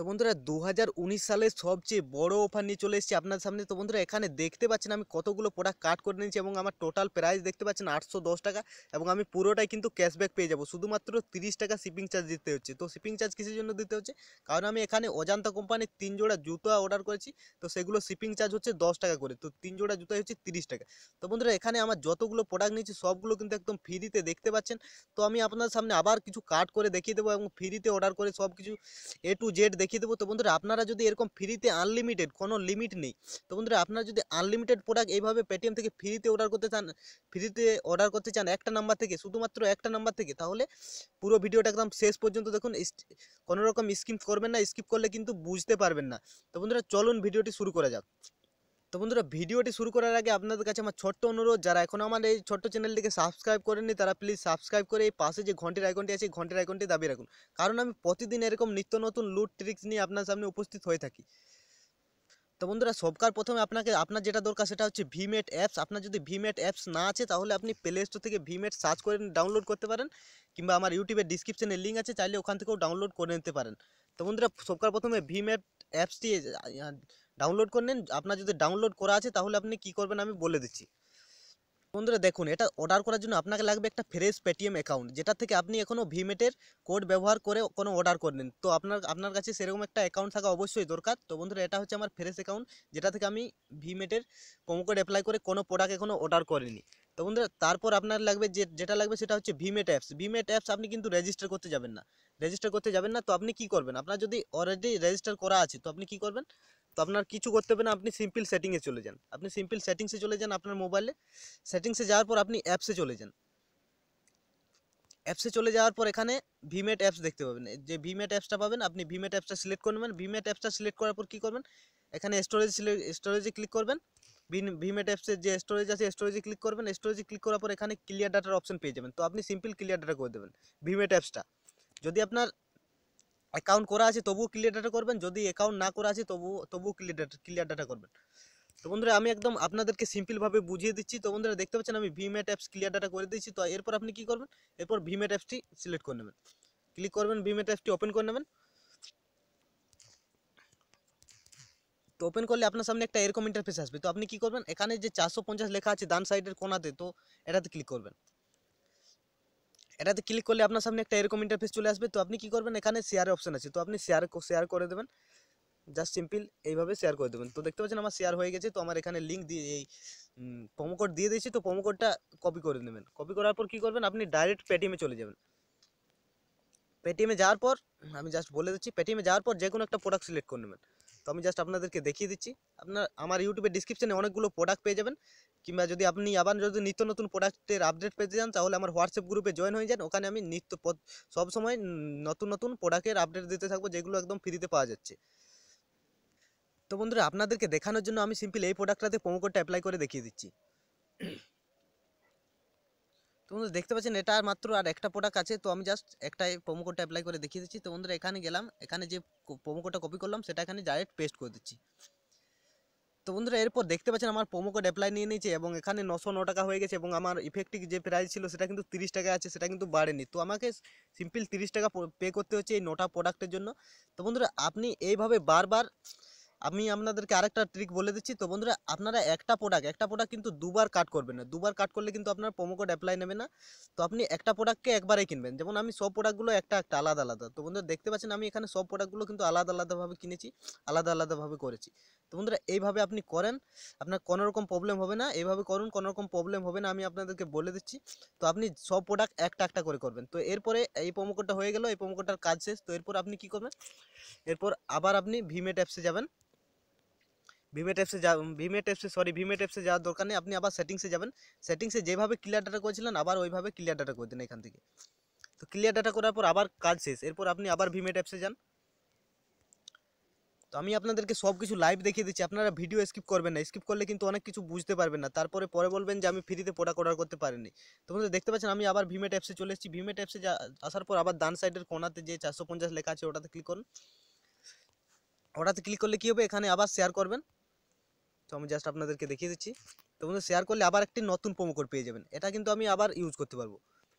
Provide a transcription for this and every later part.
তো বন্ধুরা 2019 সালের সবচেয়ে বড় অফার নিয়ে চলে এসেছি আপনার সামনে। তো বন্ধুরা এখানে দেখতে পাচ্ছেন আমি কতগুলো প্রোডাক্ট কাট করে নিয়েছি এবং আমার টোটাল প্রাইস দেখতে পাচ্ছেন 810 টাকা এবং আমি পুরোটাই কিন্তু ক্যাশব্যাক পেয়ে যাব। শুধুমাত্র 30 টাকা শিপিং চার্জ দিতে হচ্ছে। তো শিপিং চার্জ কিসের জন্য দিতে হচ্ছে? কারণ আমি এখানে অজান্তা কোম্পানির 3 জোড়া জুতো অর্ডার করেছি। তো সেগুলো শিপিং চার্জ হচ্ছে 10 টাকা করে। তো 3 জোড়া জুতো হচ্ছে 30 টাকা। তো বন্ধুরা এখানে আমার যতগুলো প্রোডাক্ট নিয়েছি সবগুলো কিন্তু একদম ফ্রিতে দেখতে পাচ্ছেন। তো আমি আপনার সামনে আবার কিছু কাট করে দেখিয়ে দেবো এবং ফ্রিতে অর্ডার করে সব কিছু A to Z দেখিয়ে দেবো। তো বন্ধুরা আপনারা যদি এরকম ফ্রিতে আনলিমিটেড কোনো লিমিট নেই, তো বন্ধুরা আপনারা যদি আনলিমিটেড প্রোডাক্ট এইভাবে পেটিএম থেকে ফ্রিতে অর্ডার করতে চান একটা নাম্বার থেকে, শুধুমাত্র একটা নাম্বার থেকে, তাহলে পুরো ভিডিওটা একদম শেষ পর্যন্ত দেখুন। কোনো রকম স্কিপ করবেন না, স্কিপ করলে কিন্তু বুঝতে পারবেন না। তো বন্ধুরা চলুন ভিডিওটি শুরু করা যাক। তো বন্ধুরা ভিডিওটি শুরু করার আগে আপনাদের কাছে আমার ছোট্ট অনুরোধ, যারা এখন আমার এই ছোট্ট চ্যানেলটিকে সাবস্ক্রাইব করেননি তারা প্লিজ সাবস্ক্রাইব করে এই পাশে যে ঘন্টির আইকনটি আছে ঘন্টির আইকনটি দাবিয়ে রাখুন, কারণ আমি প্রতিদিন এরকম নিত্য নতুন লুট ট্রিক্স নিয়ে আপনার সামনে উপস্থিত হয়ে থাকি। তো বন্ধুরা সবকার প্রথমে আপনার যেটা দরকার সেটা হচ্ছে ভিমেট অ্যাপস। আপনার যদি ভিমেট অ্যাপস না আছে তাহলে আপনি প্লে স্টোর থেকে ভিমেট সার্চ করে ডাউনলোড করতে পারেন, কিংবা আমার ইউটিউবের ডিসক্রিপশনে লিঙ্ক আছে, চাইলে ওখান থেকেও ডাউনলোড করে নিতে পারেন। তো বন্ধুরা সবকার প্রথমে ভিমেট অ্যাপসটি ডাউনলোড করে নিন। আপনার যদি ডাউনলোড করা আছে তাহলে আপনি কি করবেন আমি বলে দিচ্ছি। বন্ধুরা দেখুন, এটা অর্ডার করার জন্য আপনাকে লাগবে একটা ফ্রেশ পেটিএম অ্যাকাউন্ট, যেটা থেকে আপনি এখনও ভিমেটের কোড ব্যবহার করে কোনো অর্ডার করেন। তো আপনার কাছে সেরকম একটা অ্যাকাউন্ট থাকা অবশ্যই দরকার। তো বন্ধুরা এটা হচ্ছে আমার ফ্রেশ অ্যাকাউন্ট, যেটা থেকে আমি ভিমেটের প্রোমো কোড অ্যাপ্লাই করে কোনো প্রোডাক্ট এখনও অর্ডার করিনি। তো বন্ধুরা তারপর আপনার লাগবে যেটা লাগবে সেটা হচ্ছে ভিমেট অ্যাপস। ভিমেট অ্যাপস আপনি কিন্তু রেজিস্টার করতে যাবেন না। তো আপনি কি করবেন, আপনার যদি অলরেডি রেজিস্টার করা আছে তো আপনি কি করবেন, তো আপনার কিছু করতে হবে না, আপনি সিম্পল সেটিংসে চলে যান। আপনার মোবাইলে সেটিংসে যাওয়ার পর আপনি অ্যাপসে চলে যান। অ্যাপসে চলে যাওয়ার পর এখানে ভিমেট অ্যাপস দেখতে পাবেন। যে ভিমেট অ্যাপসটা পাবেন, আপনি ভিমেট অ্যাপসটা সিলেক্ট করে নেবেন। ভিমেট অ্যাপসটা সিলেক্ট করার পর কী করবেন, এখানে স্টোরেজে ক্লিক করবেন। ভিমেট অ্যাপসের যে স্টোরেজ আছে স্টোরেজে ক্লিক করবেন। স্টোরেজে ক্লিক করার পর এখানে ক্লিয়ার ডাটার অপশন পেয়ে যাবেন। তো আপনি সিম্পল ক্লিয়ার ডাটা করে দেবেন ভিমেট অ্যাপসটা। যদি আপনার অ্যাকাউন্ট করা আছে তবুও ক্লিয়ার ডাটা করবেন, যদি অ্যাকাউন্ট না করা আছে তবুও ক্লিয়ার ডাটা করবেন। তো বন্ধুরা আমি একদম আপনাদেরকে সিম্পলভাবে বুঝিয়ে দিচ্ছি। তো বন্ধুরা দেখতে পাচ্ছেন আমি ভিমেট অ্যাপস ক্লিয়ার ডাটা করে দিচ্ছি। তো এরপর আপনি কি করবেন, এরপর ভিমেট অ্যাপসটি সিলেক্ট করে নেবেন, ক্লিক করবেন, ভিমেট অ্যাপসটি ওপেন করে নেবেন। তো ওপেন করলে আপনার সামনে একটা এরকম ইন্টারফেস আসবে। তো আপনি কি করবেন, এখানে যে 450 লেখা আছে ডান সাইডের কোণাতে, তো এটাতে ক্লিক করবেন। এটাতে ক্লিক করলে আপনার সামনে একটা এরকম ইন্টারফেস চলে আসবে। তো আপনি কি করবেন, এখানে শেয়ারের অপশন আছে, তো আপনি শেয়ার করে দেবেন। জাস্ট সিম্পল এইভাবে শেয়ার করে দেবেন। তো দেখতে পাচ্ছেন আমার শেয়ার হয়ে গেছে। তো আমার এখানে লিঙ্ক দিয়ে এই প্রোমো কোড দিয়ে দিয়েছি। তো প্রোমো কোডটা কপি করে নেবেন। কপি করার পর কী করবেন, আপনি ডাইরেক্ট পেটিএমে চলে যাবেন। পেটিএমে যাওয়ার পর আমি জাস্ট বলে দিচ্ছি, পেটিএমে যাওয়ার পর যে কোনো একটা প্রোডাক্ট সিলেক্ট করে নেবেন। তো আমি জাস্ট আপনাদেরকে দেখিয়ে দিচ্ছি। আমার ইউটিউবের ডিসক্রিপশনে অনেকগুলো প্রোডাক্ট পেয়ে যাবেন, কিংবা যদি আপনি যদি নিত্য নতুন প্রোডাক্টের আপডেট পেতে চান তাহলে আমার হোয়াটসঅ্যাপ গ্রুপে জয়েন হয়ে যান। ওখানে আমি সবসময় নতুন নতুন প্রোডাক্টের আপডেট দিতে থাকবো, যেগুলো একদম ফ্রিতে পাওয়া যাচ্ছে। তো বন্ধুরা আপনাদেরকে দেখানোর জন্য আমি সিম্পল এই প্রোডাক্টটাতে প্রোমো কোডটা অ্যাপ্লাই করে দেখিয়ে দিচ্ছি। তো বন্ধুরা দেখতে পাচ্ছেন এটা মাত্র আর একটা প্রোডাক্ট আছে। তো আমি জাস্ট একটাই প্রোমো কোডটা অ্যাপ্লাই করে দেখিয়ে দিচ্ছি। তো বন্ধুরা এখানে গেলাম, এখানে যে প্রোমো কোডটা কপি করলাম সেটা এখানে ডাইরেক্ট পেস্ট করে দিচ্ছি। তো বন্ধুরা এরপর দেখতে পাচ্ছেন আমার প্রোমো কোড অ্যাপ্লাই নিয়ে নিয়েছে এবং এখানে 909 টাকা হয়ে গেছে এবং আমার ইফেক্টিভ যে প্রাইস ছিল সেটা কিন্তু 30 টাকা আছে, সেটা কিন্তু বাড়েনি। তো আমাকে সিম্পল 30 টাকা পে করতে হচ্ছে এই 9টা প্রোডাক্টের জন্য। তো বন্ধুরা আপনি এইভাবে বারবার, আমি আপনাদেরকে আরেকটা ট্রিক বলে দিচ্ছি। তো বন্ধুরা আপনারা একটা প্রোডাক্ট কিন্তু দুবার কাট করবেন না। দুবার কাট করলে কিন্তু আপনার প্রোমো কোড অ্যাপ্লাই নেবে না। তো আপনি একটা প্রোডাক্টকে একবারেই কিনবেন। যেমন আমি সব প্রোডাক্টগুলো একটা আলাদা আলাদা। তো বন্ধুরা দেখতে পাচ্ছেন আমি এখানে সব প্রোডাক্টগুলো কিন্তু আলাদা আলাদাভাবে কিনেছি, আলাদা আলাদাভাবে করেছি। তো বন্ধুরা এইভাবে আপনি করেন, আপনার কোনো রকম প্রবলেম হবে না। এইভাবে করুন, কোনো রকম প্রবলেম হবে না, আমি আপনাদেরকে বলে দিচ্ছি। তো আপনি সব প্রোডাক্ট একটা করে করবেন। তো এরপরে এই প্রোমো কোডটা হয়ে গেল, এই প্রোমো কোডটার কাজ শেষ। তো এরপর আপনি কি করবেন, এরপর আবার আপনি ভিমেট অ্যাপসে যাবেন। ভিমেট অ্যাপসে যাওয়ার দরকার নেই, আপনি আবার সেটিংসে যাবেন। সেটিংসে যেভাবে ক্লিয়ার ডাটা করেছিলেন আবার ওইভাবে ক্লিয়ার ডাটা করে দিন এখান থেকে। তো ক্লিয়ার ডাটা করার পর আবার কাজ শেষ। এরপর আপনি আবার ভিমেট অ্যাপসে যান। তো আমি আপনাদেরকে সব কিছু লাইভ দেখিয়ে দিচ্ছি, আপনারা ভিডিও স্কিপ করবেন না। স্কিপ করলে কিন্তু অনেক কিছু বুঝতে পারবেন না, পরে বলবেন যে আমি ফ্রিতে প্রোডাক্ট অর্ডার করতে পারিনি। তো বন্ধুরা দেখতে পাচ্ছেন আমি আবার ভিমেট অ্যাপসে চলে এসেছি। ভিমেট অ্যাপসে আসার পর আবার ডান সাইডের কোণাতে যে 450 লেখা আছে ওটাতে ক্লিক করুন। ওটাতে ক্লিক করলে কী হবে, এখানে আবার শেয়ার করবেন। তো আমি জাস্ট আপনাদেরকে দেখিয়ে দিচ্ছি। তো বন্ধু শেয়ার করলে আবার একটি নতুন প্রোমো কোড পেয়ে যাবেন, এটা কিন্তু আমি আবার ইউজ করতে পারবো।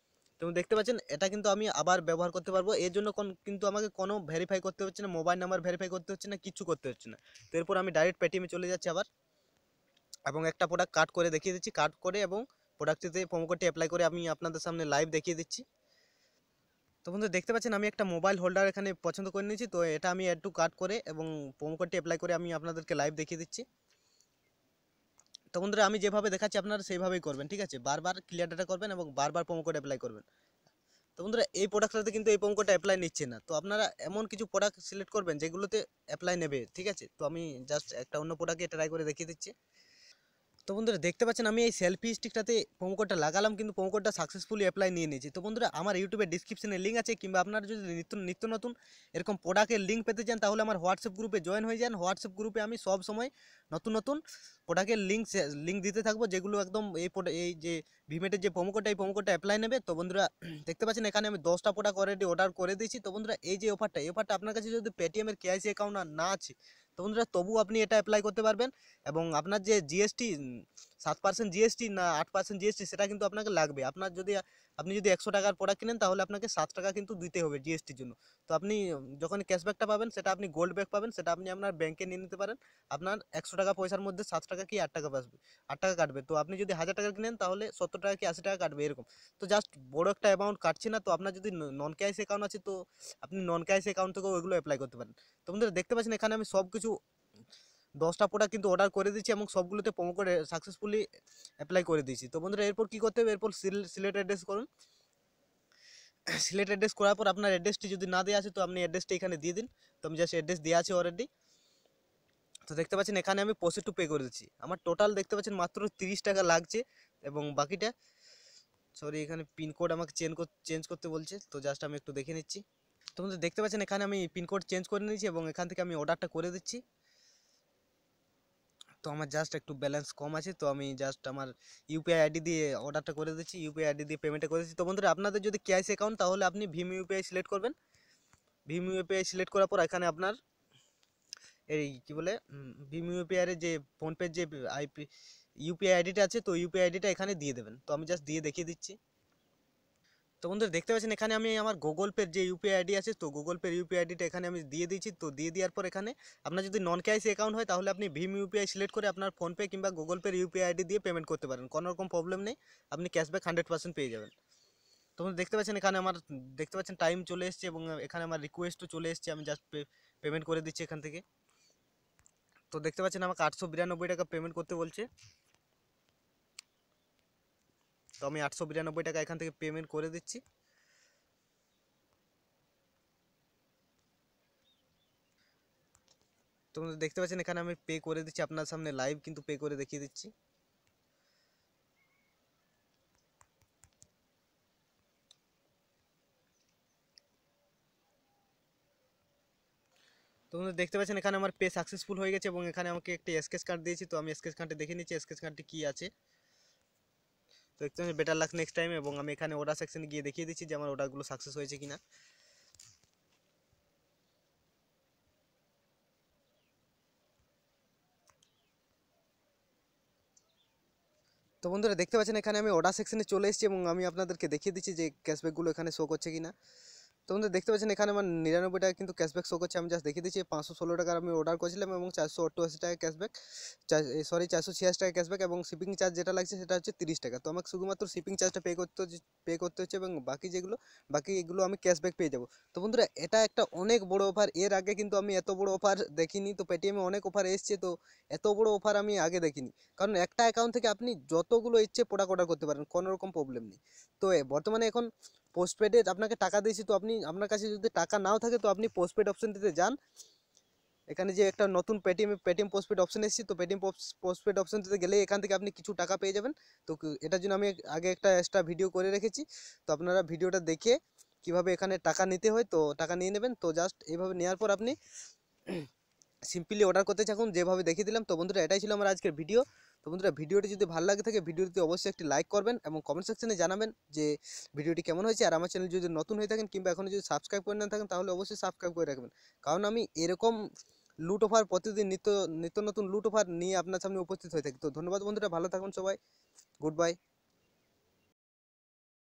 তো দেখতে পাচ্ছেন এটা কিন্তু আমি আবার ব্যবহার করতে পারবো। এর জন্য কিন্তু আমাকে কোনো ভেরিফাই করতে হচ্ছে না, মোবাইল নাম্বার ভেরিফাই করতে হচ্ছে না, কিছু করতে হচ্ছে না। তো এরপর আমি ডাইরেক্ট পেটিএমে চলে যাচ্ছি আবার, এবং একটা প্রোডাক্ট কাট করে দেখিয়ে দিচ্ছি, কাট করে এবং প্রোডাক্টটিতে প্রোমো কোডটি অ্যাপ্লাই করে আমি আপনাদের সামনে লাইভ দেখিয়ে দিচ্ছি। তো বন্ধু দেখতে পাচ্ছেন আমি একটা মোবাইল হোল্ডার এখানে পছন্দ করে নিয়েছি। তো এটা আমি অ্যাড টু কাট করে এবং প্রোমো কোডটি অ্যাপ্লাই করে আমি আপনাদেরকে লাইভ দেখিয়ে দিচ্ছি। তো বন্ধুরা আমি যেভাবে দেখাচ্ছি আপনারা সেইভাবেই করবেন, ঠিক আছে? বারবার ক্লিয়ার ডাটা করবেন এবং বারবার প্রোমো কোড অ্যাপ্লাই করবেন। তো বন্ধুরা এই প্রোডাক্টটাতে কিন্তু এই প্রোমো কোডটা অ্যাপ্লাই নিচ্ছে না। তো আপনারা এমন কিছু প্রোডাক্ট সিলেক্ট করবেন যেগুলোতে অ্যাপ্লাই নেবে, ঠিক আছে? তো আমি জাস্ট একটা অন্য প্রোডাক্টে ট্রাই করে দেখিয়ে দিচ্ছি। তো বন্ধুরা দেখতে পাচ্ছেন আমি এই সেলফি স্টিকটাতে প্রোমো কোডটা লাগালাম, কিন্তু প্রোমো কোডটা সাকসেসফুলি অ্যাপ্লাই নিয়ে নিয়েছি। তো বন্ধুরা আমার ইউটিউবের ডিসক্রিপশনে লিঙ্ক আছে, কিংবা আপনারা যদি নিত্য নতুন এরকম প্রোডাক্টের লিঙ্ক পেতে চান তাহলে আমার হোয়াটসঅ্যাপ গ্রুপে জয়েন হয়ে যান। হোয়াটসঅ্যাপ গ্রুপে আমি সব সময় নতুন প্রোডাক্টের লিঙ্ক দিতে থাকবো, যেগুলো একদম এই যে ভিমেটের যে প্রোমো কোডটা, এই প্রোমো কোডটা অ্যাপ্লাই নেবে। তো বন্ধুরা দেখতে পাচ্ছেন এখানে আমি 10টা প্রোডাক্ট অলরেডি অর্ডার করে দিয়েছি। তো বন্ধুরা এই যে অফারটা আপনার কাছে যদি পেটিএমের কেআইসি অ্যাকাউন্ট না আছে, তো বন্ধুরা তবু আপনি এটা অ্যাপ্লাই করতে পারবেন। এবং আপনার যে জিএসটি 7% জিএসটি না 8% জিএসটি, সেটা কিন্তু আপনাকে লাগবে। আপনি যদি 100 টাকার প্রোডাক্ট কিনেন তাহলে আপনাকে 7 টাকা কিন্তু দিতে হবে জিএসটির জন্য। তো আপনি যখন ক্যাশব্যাকটা পাবেন সেটা আপনি গোল্ড ব্যাক পাবেন, সেটা আপনি আপনার ব্যাংকে নিয়ে নিতে পারেন। আপনার 100 টাকা পয়সার মধ্যে 7 টাকা কি 8 টাকা বাঁচবে, 8 টাকা কাটবে। তো আপনি যদি 1000 টাকা কিনেন তাহলে 70 টাকা কি 80 টাকা কাটবে এরকম। তো জাস্ট বড় একটা অ্যামাউন্ট কাটছে না। তো আপনার যদি নন ক্যাশ অ্যাকাউন্ট আছে তো আপনি নন ক্যাশ অ্যাকাউন্ট থেকেও ওইগুলো অ্যাপ্লাই করতে পারেন। তো বন্ধুরা দেখতে পাচ্ছেন এখানে আমি সব কিছু 10টা প্রোডাক্ট কিন্তু অর্ডার করে দিচ্ছি এবং সবগুলোতে প্রোমো কোড সাকসেসফুলি অ্যাপ্লাই করে দিয়েছি। তো বন্ধুরা এরপর কি করতে হবে, এরপর সিলেক্ট অ্যাড্রেস করুন। সিলেক্ট অ্যাড্রেস করার পর আপনার অ্যাড্রেসটি যদি না দেওয়া আছে তো আপনি অ্যাড্রেসটি এখানে দিয়ে দিন। তো আমি জাস্ট অ্যাড্রেস দেওয়া আছে অলরেডি। তো দেখতে পাচ্ছেন এখানে আমি প্রসিড টু পে করে দিচ্ছি। আমার টোটাল দেখতে পাচ্ছেন মাত্র 30 টাকা লাগছে, এবং বাকিটা সরি এখানে পিনকোড আমাকে চেঞ্জ করতে বলছে। তো জাস্ট আমি একটু দেখে নিচ্ছি। তো বন্ধুরা দেখতে পাচ্ছেন এখানে আমি পিনকোড চেঞ্জ করে নিয়েছি এবং এখান থেকে আমি অর্ডারটা করে দিচ্ছি। তো আমার জাস্ট একটু ব্যালেন্স কম আছে, তো আমি জাস্ট আমার ইউপিআই আইডি দিয়ে অর্ডারটা করে দিচ্ছি, ইউপিআই আইডি দিয়ে পেমেন্টটা করে দিচ্ছি। তো বন্ধুরা আপনাদের যদি ক্যাশ অ্যাকাউন্ট তাহলে আপনি ভীম ইউপিআই সিলেক্ট করবেন। ভীম ইউপিআই সিলেক্ট করার পর এখানে আপনার এই কি বলে ভীম ইউপিআই এর যে ফোনপের যে ইউপিআই আইডিটা আছে, তো ইউপিআই আইডিটা এখানে দিয়ে দেবেন। তো আমি জাস্ট দিয়ে দেখিয়ে দিচ্ছি। তো বন্ধুরা দেখতে পাচ্ছেন এখানে আমি আমার গুগল পের যে ইউপিআই আইডি আছে, তো গুগল পের ইউপিআই আইডিটা এখানে আমি দিয়ে দিয়েছি। তো দিয়ে দেওয়ার পর এখানে আপনার যদি নন ক্যাশ অ্যাকাউন্ট হয় তাহলে আপনি ভীম ইউপিআই সিলেক্ট করে আপনার ফোনপে কিংবা গুগল পের ইউপিআই আইডি দিয়ে পেমেন্ট করতে পারেন, কোনো রকম প্রবলেম নেই, আপনি ক্যাশব্যাক 100% পেয়ে যাবেন। তো বন্ধুরা দেখতে পাচ্ছেন এখানে আমার দেখতে পাচ্ছেন টাইম চলে এসেছে এবং এখানে আমার রিকোয়েস্টও চলে এসেছে। আমি জাস্ট পেমেন্ট করে দিচ্ছি এখান থেকে। তো দেখতে পাচ্ছেন আমাকে 892 টাকা পেমেন্ট করতে বলছে। তো আমি 892 টাকা এখান থেকে পেমেন্ট করে দিচ্ছি। তো দেখতে পাচ্ছেন এখানে আমি পে করে দিচ্ছি, আপনার সামনে লাইভ কিন্তু পে করে দেখিয়ে দিচ্ছি। তো দেখতে পাচ্ছেন এখানে আমার পে সাকসেসফুল হয়ে গেছে এবং এখানে আমাকে একটি স্কেচ কার্ড দিয়েছি। তো আমি স্কেচ কার্ডে দেখে নিচ্ছি স্কেচ কার্ডটি কী আছে। তো দেখতে পাচ্ছেন বেটার লাক নেক্সট টাইম, এবং আমি এখানে অর্ডার সেকশনে গিয়ে দেখিয়ে দিচ্ছি যে আমার অর্ডারগুলো সাকসেস হয়েছে কিনা। তো বন্ধুরা দেখতে পাচ্ছেন এখানে আমি অর্ডার সেকশনে চলে এসেছি এবং আমি আপনাদেরকে দেখিয়ে দিচ্ছি যে ক্যাশব্যাকগুলো এখানে শো করছে কিনা। তো বন্ধুরা দেখতে পাচ্ছেন এখানে আমার 99 টাকা কিন্তু ক্যাশব্যাক শো করছে। আমি জাস্ট দেখিয়ে দিচ্ছি 516 টাকার আমি অর্ডার করেছিলাম এবং 488 টাকা ক্যাশব্যাক, 486 টাকা ক্যাশব্যাক, এবং শিপিং চার্জ যেটা লাগছে সেটা হচ্ছে 30 টাকা। তো আমাকে শুধুমাত্র শিপিং চার্জটা পে করতে হচ্ছে এবং বাকি এগুলো আমি ক্যাশব্যাক পেয়ে যাবো। তো বন্ধুরা এটা একটা অনেক বড় অফার, এর আগে কিন্তু আমি এত বড় অফার দেখিনি। তো পেটিএমে অনেক অফার এসছে, তো এত বড় অফার আমি আগে দেখিনি। কারণ একটা অ্যাকাউন্ট থেকে আপনি যতগুলো ইচ্ছে প্রোডাক্ট অর্ডার করতে পারেন, কোনো রকম প্রবলেম নেই। তো বর্তমানে এখন পোস্টপেডে আপনাকে টাকা দিয়েছি, তো আপনার কাছে যদি টাকা নাও থাকে তো আপনি পোস্টপেড অপশনটিতে যান। এখানে যে একটা নতুন পেটিএম পোস্টপেড অপশন এসেছে, তো পেটিএম পোস্টপেড অপশনটিতে গেলে এখান থেকে আপনি কিছু টাকা পেয়ে যাবেন। তো এটার জন্য আমি আগে একটা এক্সট্রা ভিডিও করে রেখেছি, তো আপনারা ভিডিওটা দেখে কিভাবে এখানে টাকা নিতে হয় তো টাকা নিয়ে নেবেন। তো জাস্ট এইভাবে নেওয়ার পর আপনি সিম্পলি অর্ডার করতে থাকুন যেভাবে দেখিয়ে দিলাম। তো বন্ধুরা এটাই ছিল আমার আজকের ভিডিও। তো বন্ধুরা ভিডিওটি যদি ভালো লাগে থাকে ভিডিওটি অবশ্যই একটি লাইক করবেন এবং কমেন্ট সেকশনে জানাবেন যে ভিডিওটি কেমন হয়েছে। আর আমার চ্যানেল যদি নতুন হয়ে থাকেন কিংবা এখনও যদি সাবস্ক্রাইব করে না থাকেন তাহলে অবশ্যই সাবস্ক্রাইব করে রাখবেন, কারণ আমি এরকম লুট অফার প্রতিদিন নিত্য নতুন লুট অফার নিয়ে আপনার সামনে উপস্থিত হয়ে থাকি। তো ধন্যবাদ বন্ধুরা, ভালো থাকুন সবাই, গুড বাই।